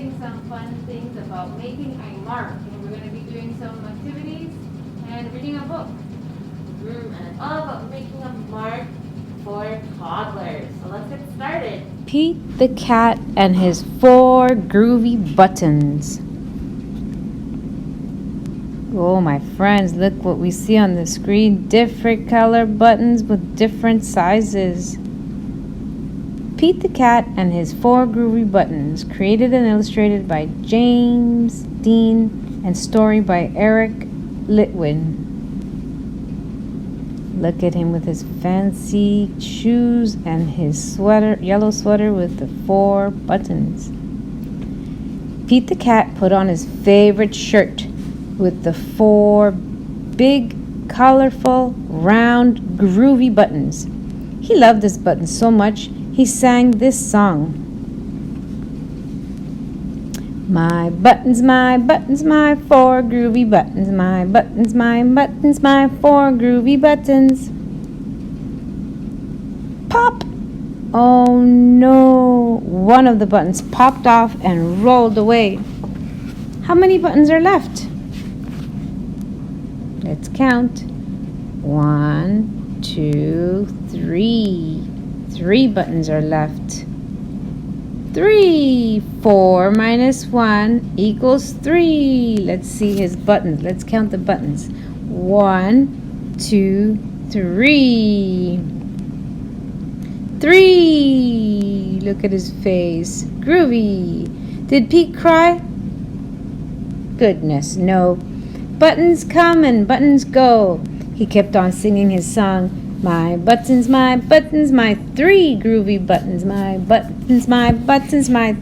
discussing some fun things about making a mark. And we're going to be doing some activities and reading a book. And it's all about making a mark for toddlers. So let's get started. Pete the cat and his 4 groovy buttons. Oh, my friends, look what we see on the screen. Different color buttons with different sizes. Pete the cat and his 4 groovy buttons, created and illustrated by James Dean and story by Eric Litwin. Look at him with his fancy shoes and his sweater, yellow sweater with the 4 buttons. Pete the cat put on his favorite shirt with the 4 big, colorful, round, groovy buttons. He loved this button so much, he sang this song. My 4 groovy buttons. My 4 groovy buttons. Pop! Oh no! One of the buttons popped off and rolled away. How many buttons are left? Let's count. 1, 2, 3. 3 buttons are left. 3. 4 minus 1 equals 3. Let's see his buttons. Let's count the buttons. 1, 2, 3. 3. Look at his face. Groovy. Did Pete cry? Goodness, no. Buttons come and buttons go. He kept on singing his song. My 3 groovy buttons. My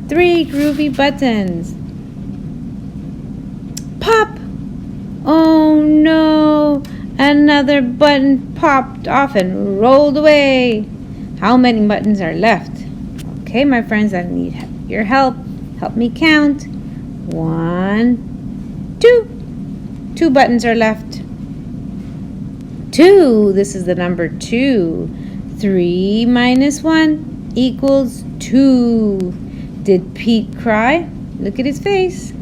3 groovy buttons. Pop! Oh no! Another button popped off and rolled away. How many buttons are left? Okay, my friends, I need your help. Help me count. 1, 2. 2 buttons are left. 2. This is the number 2. 3 minus 1 equals 2. Did Pete cry? Look at his face.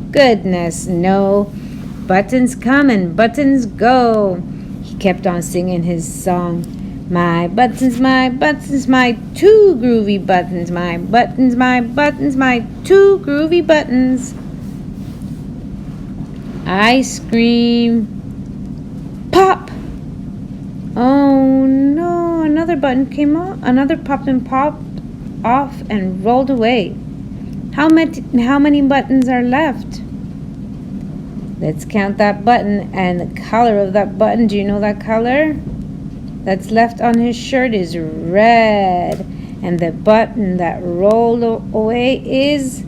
Goodness, no. Buttons come and buttons go. He kept on singing his song. My 2 groovy buttons. My 2 groovy buttons. Ice cream. Pop! Oh no, another button came off, another popped off and rolled away. How many buttons are left? Let's count that button and the color of that button. Do you know that color? That's left on his shirt is red. And the button that rolled away is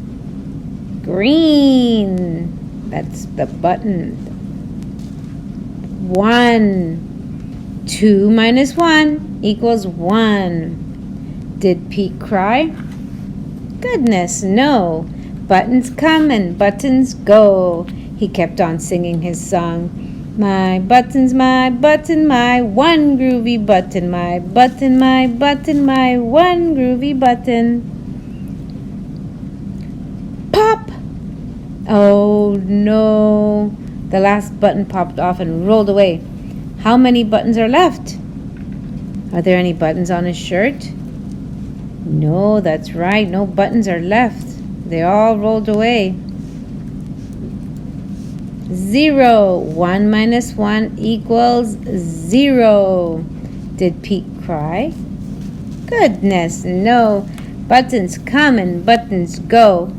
green. That's the button. 1. 2 minus 1 equals 1. Did Pete cry? Goodness, no. Buttons come and buttons go. He kept on singing his song. My 1 groovy button. My 1 groovy button. Pop! Oh no. The last button popped off and rolled away. How many buttons are left? Are there any buttons on his shirt? No, that's right. No buttons are left. They all rolled away. 0. 1 minus 1 equals 0. Did Pete cry? Goodness, no. Buttons come and buttons go.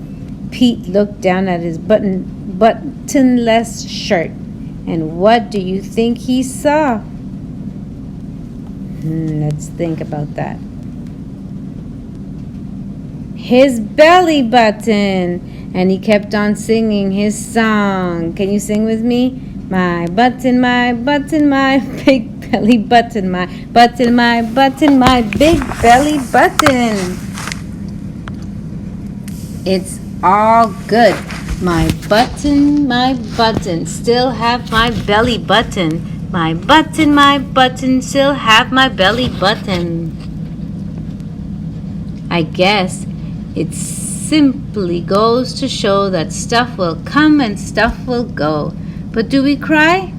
Pete looked down at his buttonless shirt. And what do you think he saw? Let's think about that. His belly button. And he kept on singing his song. Can you sing with me? My button, my big belly button. My button, my big belly button. It's all good. My button, still have my belly button. My button, still have my belly button. I guess it's simply goes to show that stuff will come and stuff will go. But do we cry?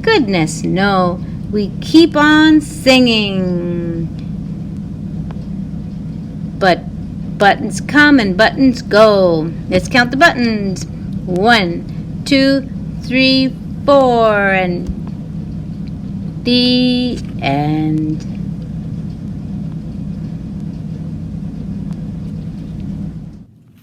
Goodness, no. We keep on singing. But buttons come and buttons go. Let's count the buttons. 1, 2, 3, 4, and the end.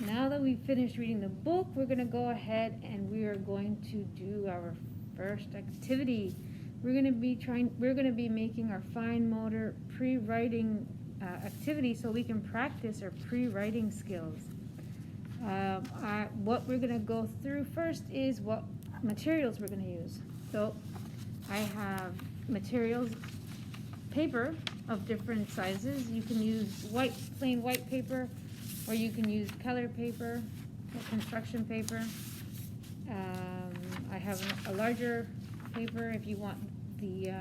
Now that we've finished reading the book, we're going to go ahead and we are going to do our first activity. We're going to be making our fine motor pre-writing activity so we can practice our pre-writing skills. What we're going to go through first is what materials we're going to use. So I have materials, paper of different sizes. You can use plain white paper, or you can use color paper or construction paper. I have a larger paper if you want the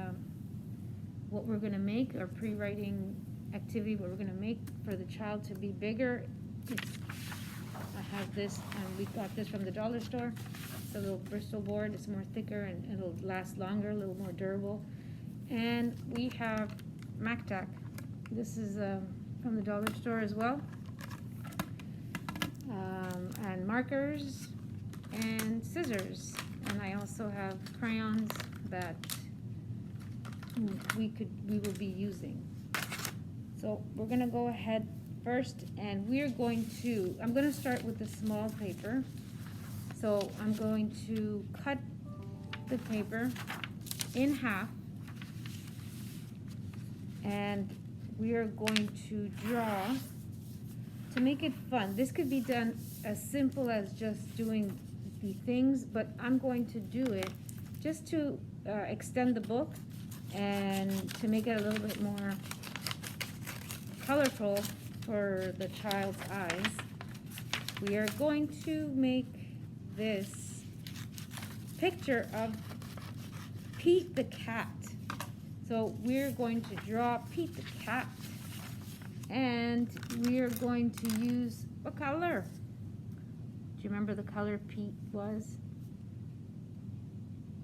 what we're going to make, our pre-writing activity, what we're going to make for the child to be bigger. I have this, and we got this from the dollar store. It's a little Bristol board. It's more thicker and it'll last longer, a little more durable. And we have MacTac. This is from the dollar store as well. And markers and scissors. And I also have crayons that we will be using. So we're going to go ahead first, and I'm going to start with the small paper. So I'm going to cut the paper in half, and we are going to draw to make it fun. This could be done as simple as just doing the things, but I'm going to do it just to extend the book and to make it a little bit more colorful for the child's eyes. We are going to make this picture of Pete the cat. So we're going to draw Pete the cat, and we are going to use what color? Do you remember the color Pete was?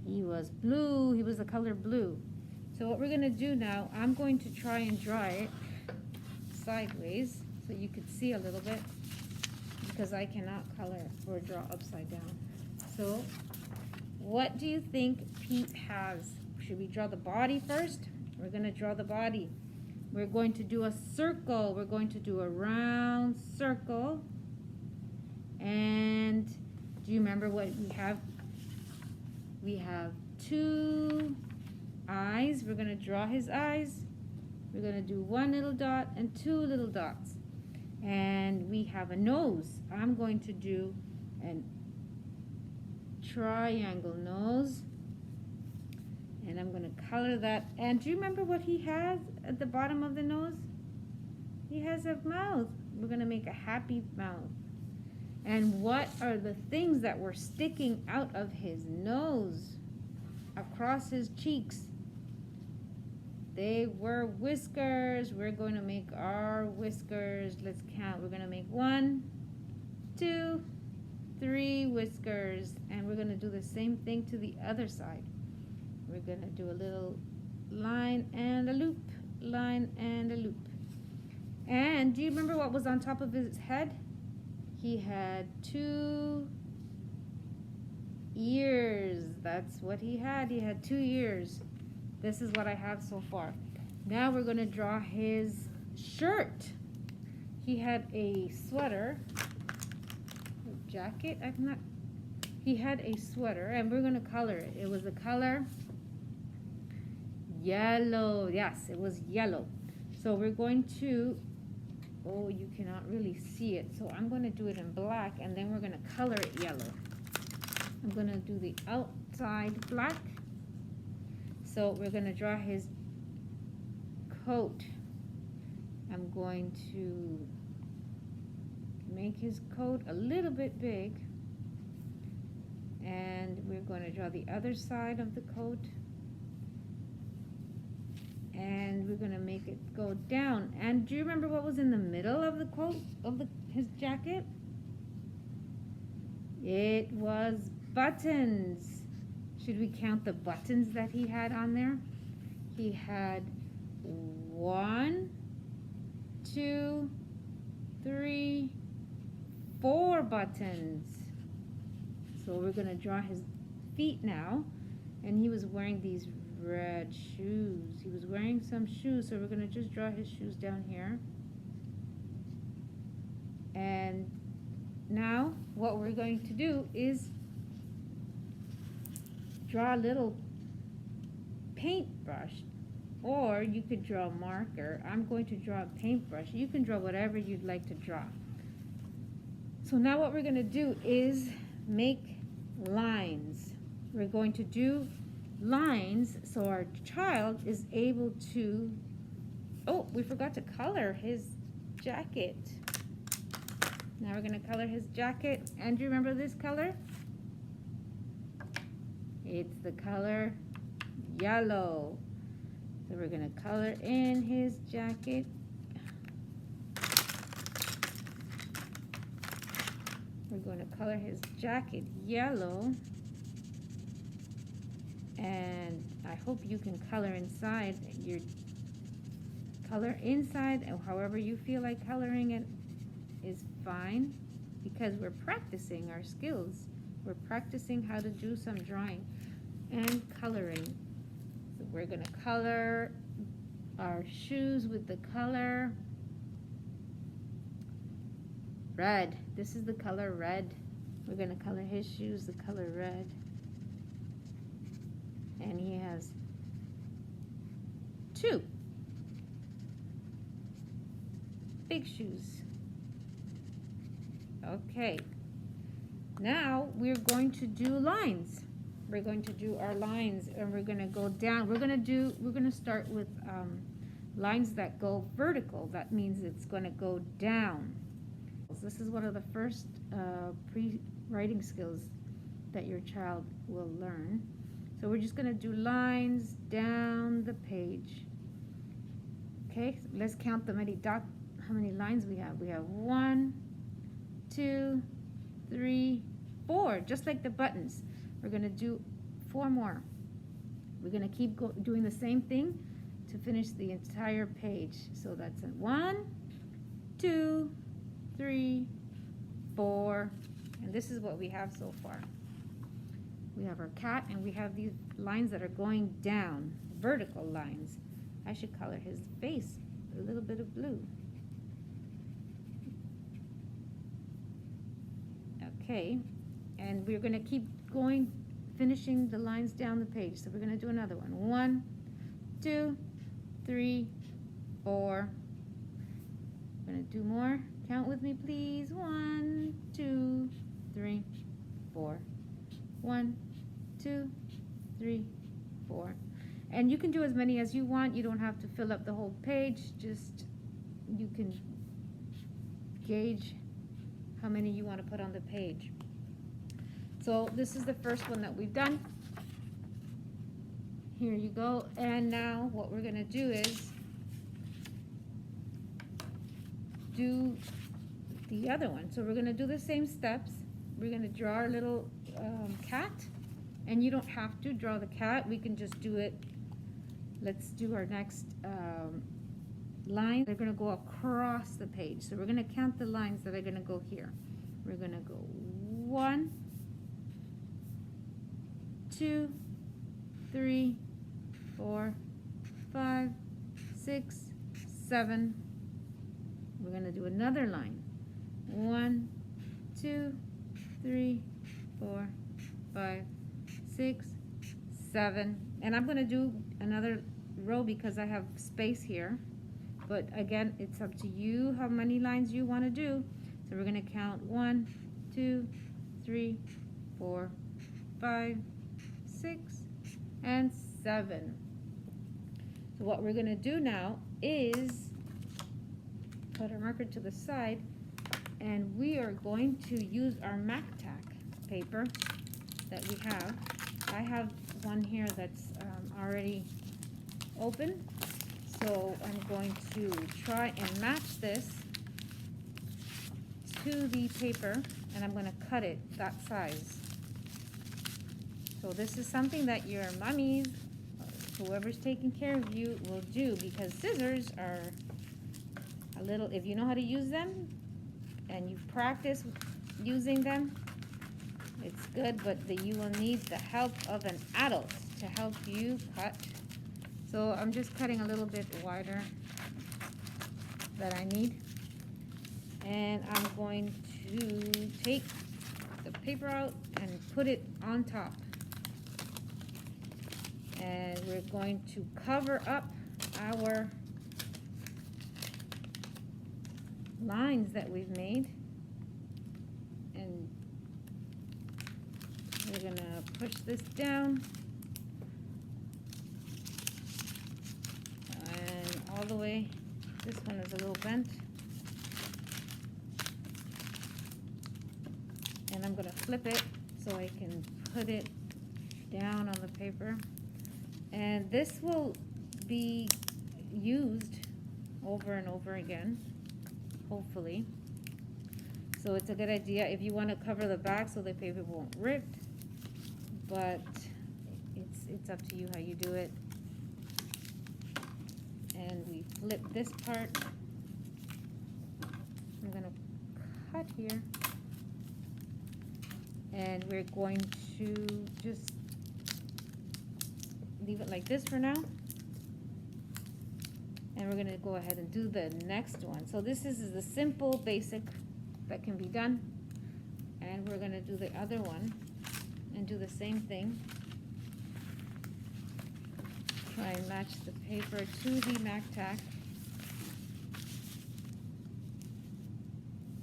He was blue. He was the color blue. So what we're going to do now, I'm going to try and draw it sideways so you could see a little bit, because I cannot color or draw upside down. So what do you think Pete has? Should we draw the body first? We're going to draw the body. We're going to do a circle. We're going to do a round circle. And do you remember what we have? We have 2 eyes. We're going to draw his eyes. We're going to do 1 little dot and 2 little dots. And we have a nose. I'm going to do a triangle nose. And I'm going to color that. And do you remember what he has at the bottom of the nose? He has a mouth. We're going to make a happy mouth. And what are the things that were sticking out of his nose across his cheeks? They were whiskers. We're going to make our whiskers. Let's count. We're going to make 1, 2, 3 whiskers. And we're going to do the same thing to the other side. We're going to do a little line and a loop, line and a loop. And do you remember what was on top of his head? He had 2 ears. That's what he had. He had 2 ears. This is what I have so far. Now we're going to draw his shirt. He had a sweater, a jacket. He had a sweater, and we're going to color it. It was the color yellow. Yes, it was yellow. So we're going to, oh, you cannot really see it. So I'm going to do it in black, and then we're going to color it yellow. I'm going to do the outside black. So we're going to draw his coat. I'm going to make his coat a little bit big. And we're going to draw the other side of the coat. And we're going to make it go down. And do you remember what was in the middle of the coat, of his jacket? It was buttons. Should we count the buttons that he had on there? He had 1, 2, 3, 4 buttons. So we're gonna draw his feet now. And he was wearing these red shoes. He was wearing some shoes, so we're gonna just draw his shoes down here. And now what we're going to do is draw a little paintbrush, or you could draw a marker. I'm going to draw a paintbrush. You can draw whatever you'd like to draw. So now what we're going to do is make lines. We're going to do lines so our child is able to, oh, we forgot to color his jacket. Now we're going to color his jacket. And do you remember this color? It's the color yellow. So we're going to color in his jacket. We're going to color his jacket yellow. And I hope you can color inside. Your color inside, and however you feel like coloring it is fine, because we're practicing our skills. We're practicing how to do some drawing and coloring. So we're going to color our shoes with the color red. This is the color red. We're going to color his shoes the color red. And he has 2 big shoes. Okay. Now we're going to do lines. We're going to do our lines, and we're going to go down. We're going to start with lines that go vertical. That means it's going to go down. This is one of the first pre-writing skills that your child will learn. So we're just going to do lines down the page. Okay, so let's count how many lines we have. We have 1, 2, 3, 4, just like the buttons. We're going to do 4 more. We're going to keep doing the same thing to finish the entire page. So that's 1, 2, 3, 4, and this is what we have so far. We have our cat, and we have these lines that are going down, vertical lines. I should color his face a little bit of blue. Okay, and we're going to keep going, finishing the lines down the page. So we're going to do another one. 1, 2, 3, 4. We're going to do more. Count with me, please. 1, 2, 3, 4. 1, 2, 3, 4. And you can do as many as you want. You don't have to fill up the whole page. Just, you can gauge how many you want to put on the page. So this is the first one that we've done. Here you go. And now what we're going to do is do the other one. So we're going to do the same steps. We're going to draw our little cat, and you don't have to draw the cat. We can just do it. Let's do our next line. They're going to go across the page. So we're going to count the lines that are going to go here. We're going to go 1, 2, 3, 4, 5, 6, 7. We're going to do another line. 1, 2, 3, 4, 5, 6, 7. And I'm going to do another row because I have space here. But again, it's up to you how many lines you want to do. So we're going to count 1, 2, 3, 4, 5, 6, and 7. So what we're going to do now is put our marker to the side, and we are going to use our MacTac paper that we have. I have one here that's already open, so I'm going to try and match this to the paper and I'm going to cut it that size. So this is something that your mummies, whoever's taking care of you, will do, because scissors are a little, if you know how to use them and you practice using them, it's good, but you will need the help of an adult to help you cut. So I'm just cutting a little bit wider that I need. And I'm going to take the paper out and put it on top. And we're going to cover up our lines that we've made. And we're going to push this down. And all the way. This one is a little bent. And I'm going to flip it so I can put it down on the paper. And this will be used over and over again, hopefully. So it's a good idea if you want to cover the back so the paper won't rip. But it's up to you how you do it. And we flip this part. I'm going to cut here. And we're going to just leave it like this for now. And we're going to go ahead and do the next one. So this is the simple basic that can be done. And we're going to do the other one and do the same thing. Try and match the paper to the Mac Tack.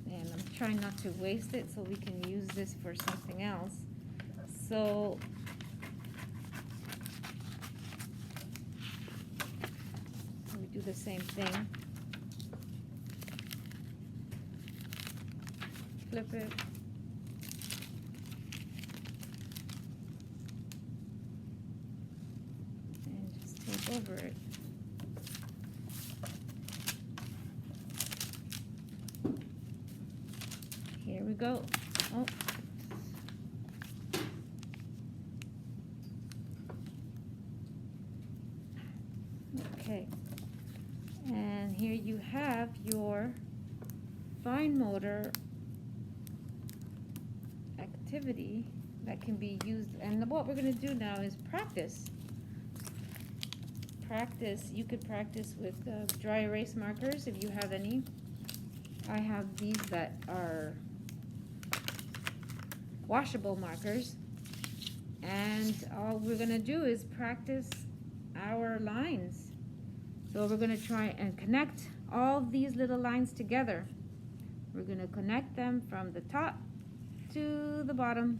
And I'm trying not to waste it so we can use this for something else. So we do the same thing. Flip it. And just tape over it. Here we go. Oh. Okay. And here you have your fine motor activity that can be used. And what we're going to do now is practice. Practice. You could practice with dry erase markers if you have any. I have these that are washable markers, and all we're going to do is practice our lines. So we're going to try and connect all these little lines together. We're going to connect them from the top to the bottom.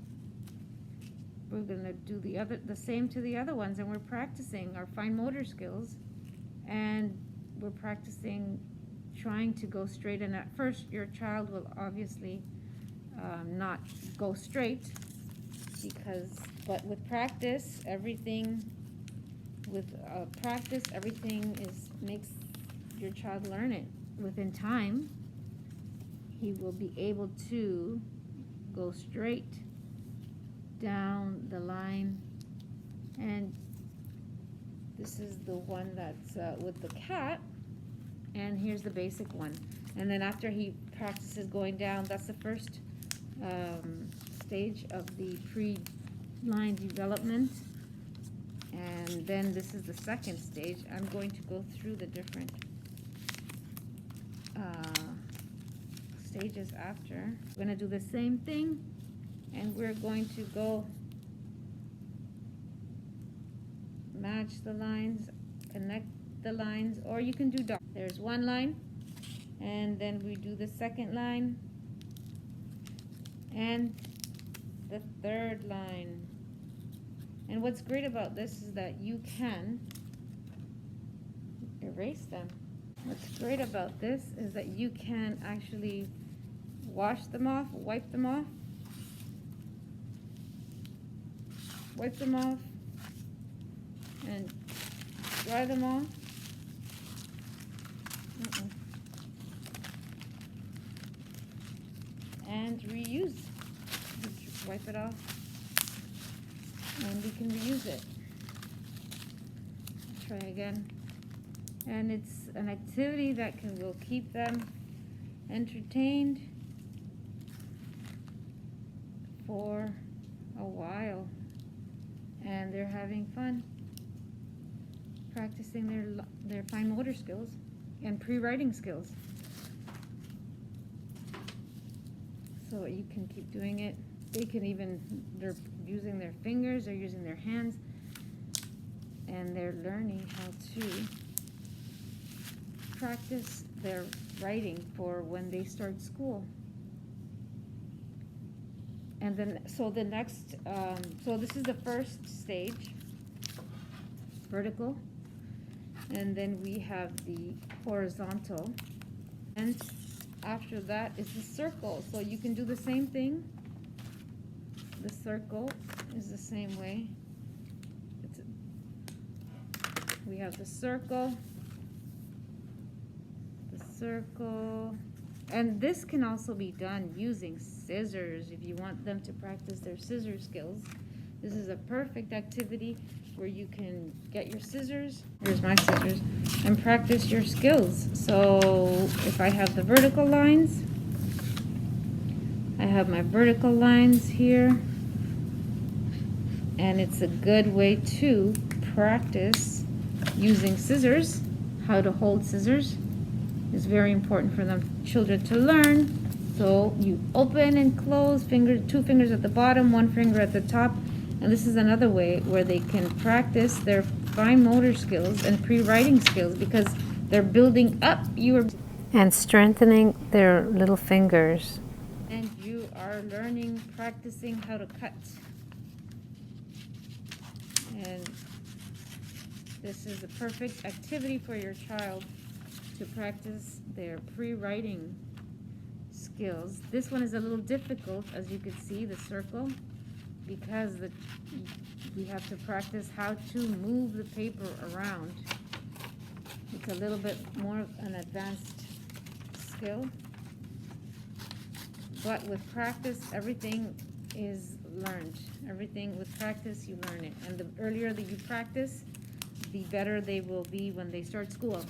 We're going to do the same to the other ones, and we're practicing our fine motor skills, and we're practicing trying to go straight. And at first your child will obviously not go straight, but with practice everything makes your child learn it. Within time he will be able to go straight down the line. And this is the one that's with the cat, and here's the basic one. And then after he practices going down, that's the first stage of the pre-line development. And then this is the second stage. I'm going to go through the different stages after. We're going to do the same thing, and we're going to go match the lines, connect the lines, or you can do dots. There's one line, and then we do the second line and the third line. And what's great about this is that you can erase them. What's great about this is that you can actually wash them off, wipe them off, and dry them off. and reuse. Just wipe it off and we can reuse it. Try again. And it's an activity that will keep them entertained for a while, and they're having fun practicing their fine motor skills and pre-writing skills. So you can keep doing it. They can even, they're using their fingers, they're using their hands, and they're learning how to practice their writing for when they start school. And then, so the next, so this is the first stage, vertical, and then we have the horizontal, and after that is the circle. So you can do the same thing. The circle is the same way. We have the circle, and this can also be done using scissors if you want them to practice their scissor skills. This is a perfect activity where you can get your scissors, here's my scissors, and practice your skills. So if I have the vertical lines, I have my vertical lines here, and it's a good way to practice using scissors. How to hold scissors is very important for them children to learn. So you open and close, two fingers at the bottom, one finger at the top. And this is another way where they can practice their fine motor skills and pre-writing skills, because they're building up and strengthening their little fingers. And you are learning, practicing how to cut. And this is a perfect activity for your child to practice their pre-writing skills. This one is a little difficult, as you can see, the circle, because we have to practice how to move the paper around. It's a little bit more an advanced skill, but with practice, everything is learned. Everything with practice, you learn it. And the earlier that you practice, the better they will be when they start school.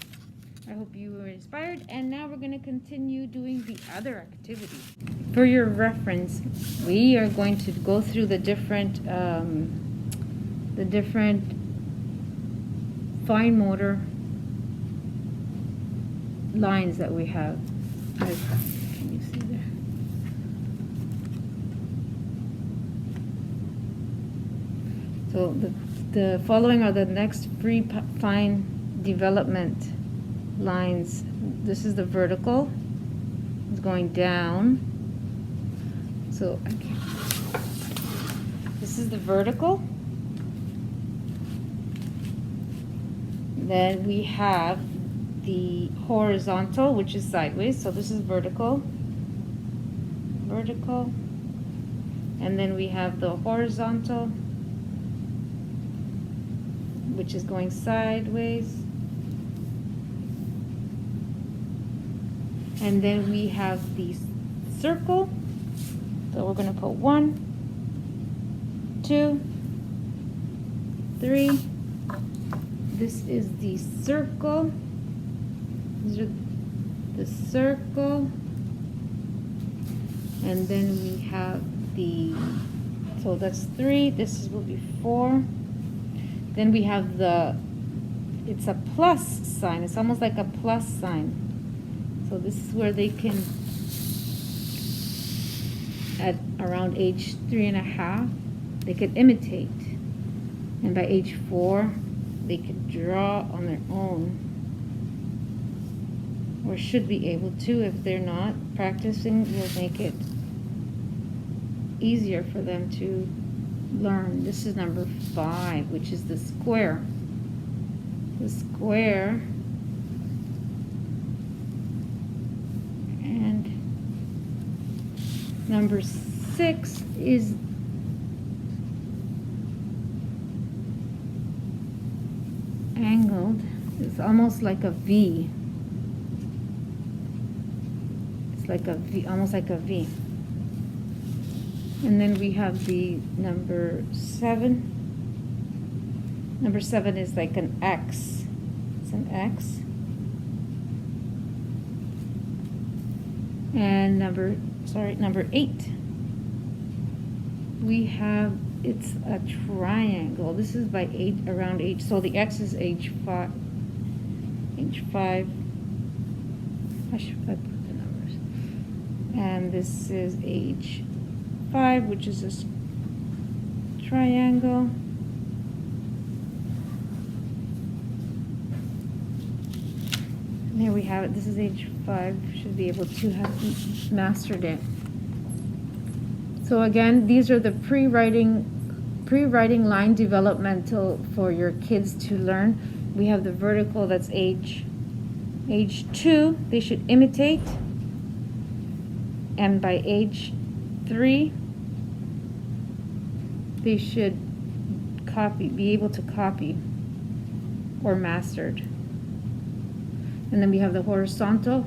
I hope you were inspired, and now we're going to continue doing the other activity. For your reference, we are going to go through the different fine motor lines that we have. Can you see there? So the following are the next fine development lines. This is the vertical. It's going down. So this is the vertical. Then we have the horizontal, which is sideways. So this is vertical. Vertical. And then we have the horizontal, which is going sideways. And then we have the circle. So we're going to put 1, 2, 3. This is the circle. These are the circle. And then we have so that's 3. Will be 4. Then we have it's a plus sign. It's almost like a plus sign. So this is where they can, at around age 3.5, they could imitate. And by age 4, they could draw on their own. Or should be able to. If they're not, practicing will make it easier for them to learn. This is number 5, which is the square. The square. And number 6 is angled. It's almost like a V. It's like a V, almost like a V. And then we have the number 7. Number 7 is like an X. It's an X. And number 8. We have, it's a triangle. This is by around age. So the X is age 5. Age 5. I put the numbers. And this is age 5, which is a triangle. And here we have it. This is age 5. Should be able to have mastered it. So again, these are the pre-writing line developmental for your kids to learn. We have the vertical, that's age 2, they should imitate. And by age 3, they should be able to copy or mastered. And then we have the horizontal,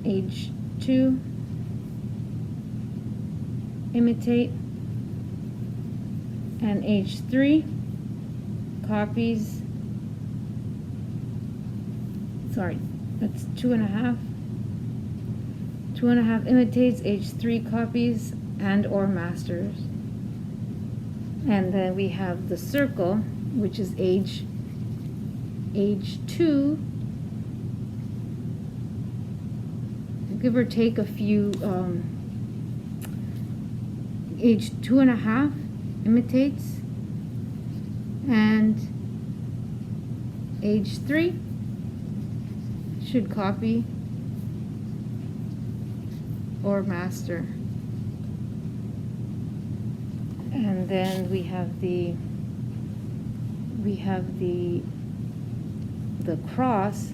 age 2, imitate, and age 3 copies. Sorry, that's 2.5. 2.5 imitates, age 3 copies and or masters. And then we have the circle, which is age 2, give or take a few. Age 2.5 imitates, and age 3 should copy or master. And then we have the cross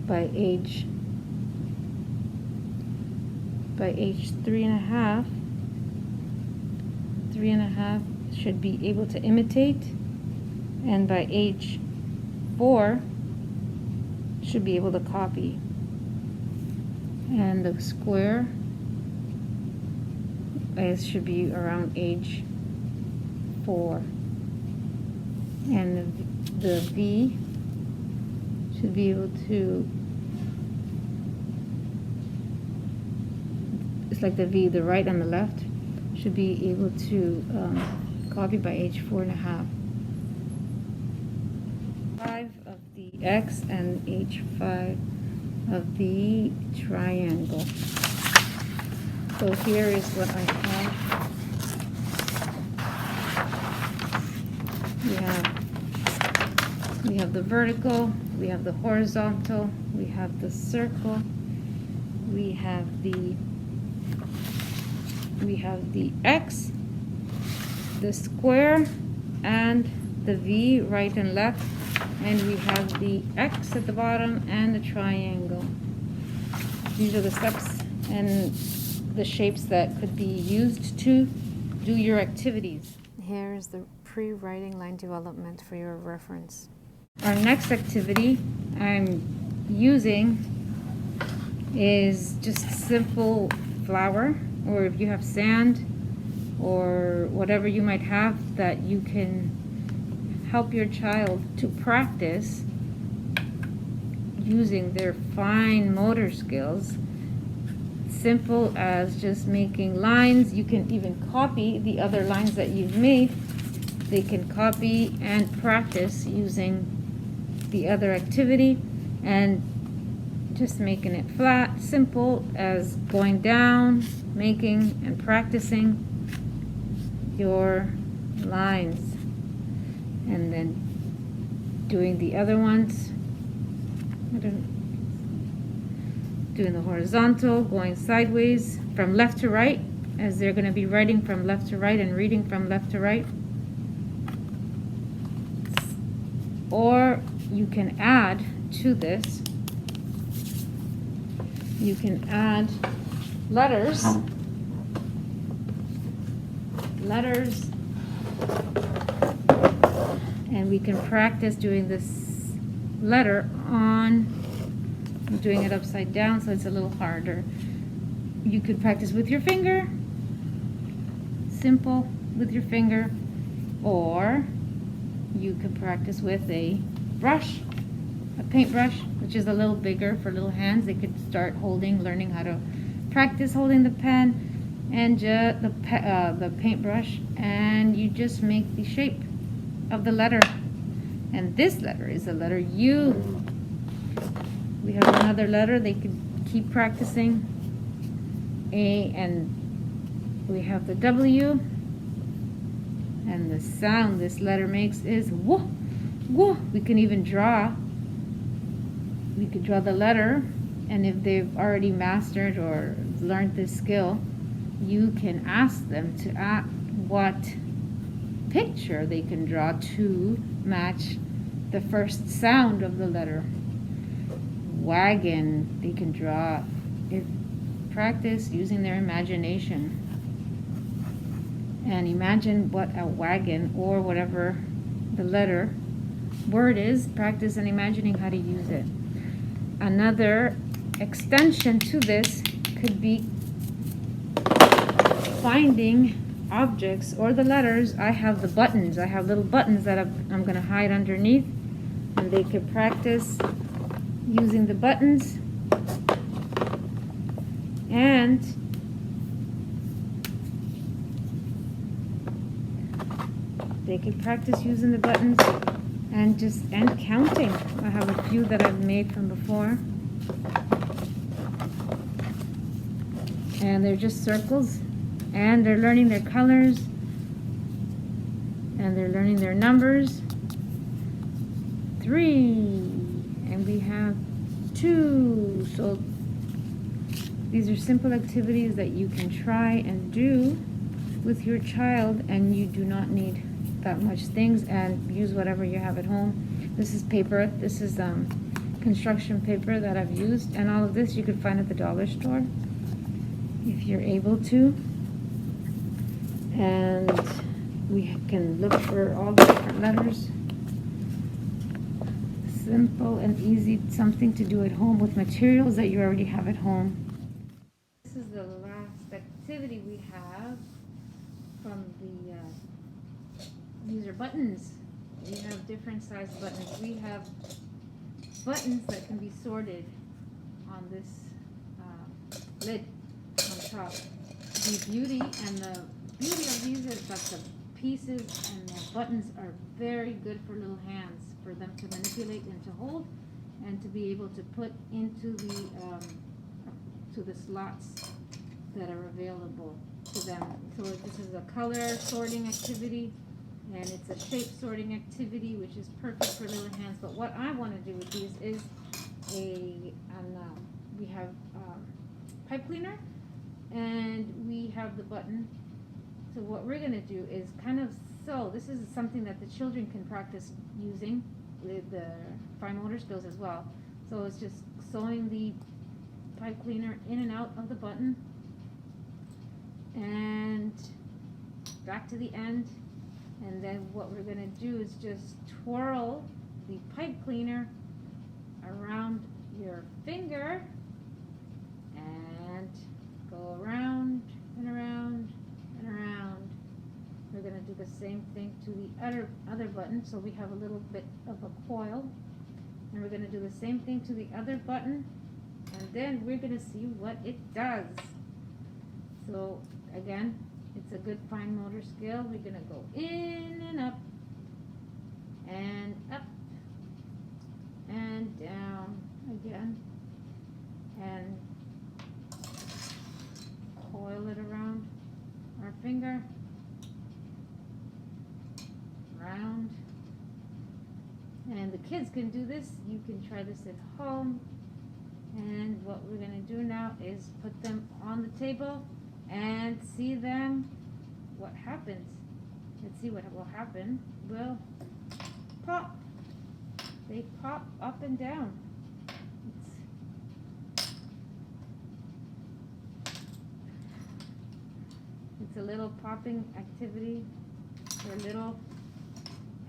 by age 3.5. 3.5 should be able to imitate, and by age 4 should be able to copy. And the square should be around age 4, and the V should be able to, it's like the V, the right and the left, should be able to copy by age 4.5. 5 of the X and age 5 of the triangle. So here is what I have. We have the vertical, we have the horizontal, we have the circle, we have the X, the square, and the V, right and left, and we have the X at the bottom and the triangle. These are the steps and the shapes that could be used to do your activities. Here is the pre-writing line development for your reference. Our next activity I'm using is just simple flour, or if you have sand or whatever you might have that you can help your child to practice using their fine motor skills. Simple as just making lines. You can even copy the other lines that you've made. They can copy and practice using the other activity and just making it flat. Simple as going down, making and practicing your lines, and then doing the other ones. Doing the horizontal, going sideways from left to right, as they're going to be writing from left to right and reading from left to right. Or you can add to this, you can add letters, and we can practice doing this letter on, I'm doing it upside down so it's a little harder. You could practice with your finger, simple with your finger, or you could practice with a brush, a paintbrush, which is a little bigger for little hands. They could start learning how to practice holding the pen and the paintbrush, and you just make the shape of the letter. And this letter is the letter U. We have another letter they could keep practicing. A, and we have the W. And the sound this letter makes is woo, woo. We can even draw. We could draw the letter, and if they've already mastered or learned this skill, you can ask them to add what picture they can draw to match the first sound of the letter. Wagon, they can draw. If practice using their imagination and imagine what a wagon or whatever the letter word is, practice and imagining how to use it. Another extension to this could be finding objects or the letters. I have the buttons. I have little buttons that I'm going to hide underneath, and they could practice using the buttons, and they could practice using the buttons and counting. I have a few that I've made from before, and they're just circles, and they're learning their colors, and they're learning their numbers. 3, and we have 2. So these are simple activities that you can try and do with your child, and you do not need that much things, and use whatever you have at home. This is paper. This is construction paper that I've used, and all of this you could find at the dollar store if you're able to. And we can look for all the different letters. Simple and easy, something to do at home with materials that you already have at home. This is the last activity we have from the these are buttons. We have different size buttons. We have buttons that can be sorted on this lid on top. The beauty of these is that the pieces and the buttons are very good for little hands, for them to manipulate and to hold, and to be able to put into the slots that are available to them. So this is a color sorting activity, and it's a shape sorting activity, which is perfect for little hands. But what I want to do with these is we have pipe cleaner, and we have the button. So what we're going to do is kind of sew. This is something that the children can practice using with the fine motor skills as well. So it's just sewing the pipe cleaner in and out of the button, and back to the end. And then what we're going to do is just twirl the pipe cleaner around your finger and go around and around and around. We're going to do the same thing to the other button. So we have a little bit of a coil, and we're going to do the same thing to the other button, and then we're going to see what it does. So again, it's a good fine motor skill. We're going to go in and up and down again, and coil it around our finger, round. And the kids can do this. You can try this at home. And what we're going to do now is put them on the table and see them, what happens. Let's see what will happen. Will pop. They pop up and down. It's a little popping activity for little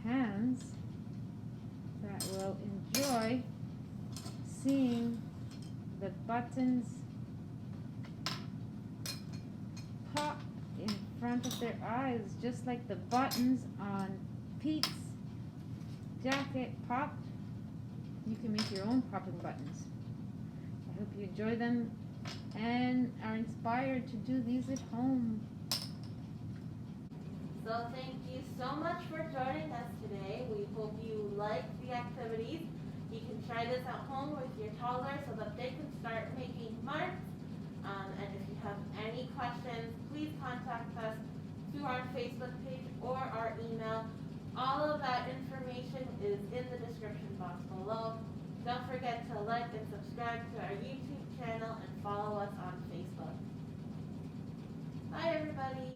hands that will enjoy seeing the buttons pop in front front of their eyes, just like the buttons on Pete's jacket popped. You can make your own popping buttons. I hope you enjoy them and are inspired to do these at home. So thank you so much for joining us today. We hope you liked the activities. You can try this at home with your toddler so that they can start making marks. And if you have any questions, please contact us through our Facebook page or our email. All of that information is in the description box below. Don't forget to like and subscribe to our YouTube channel and follow us on Facebook. Bye everybody.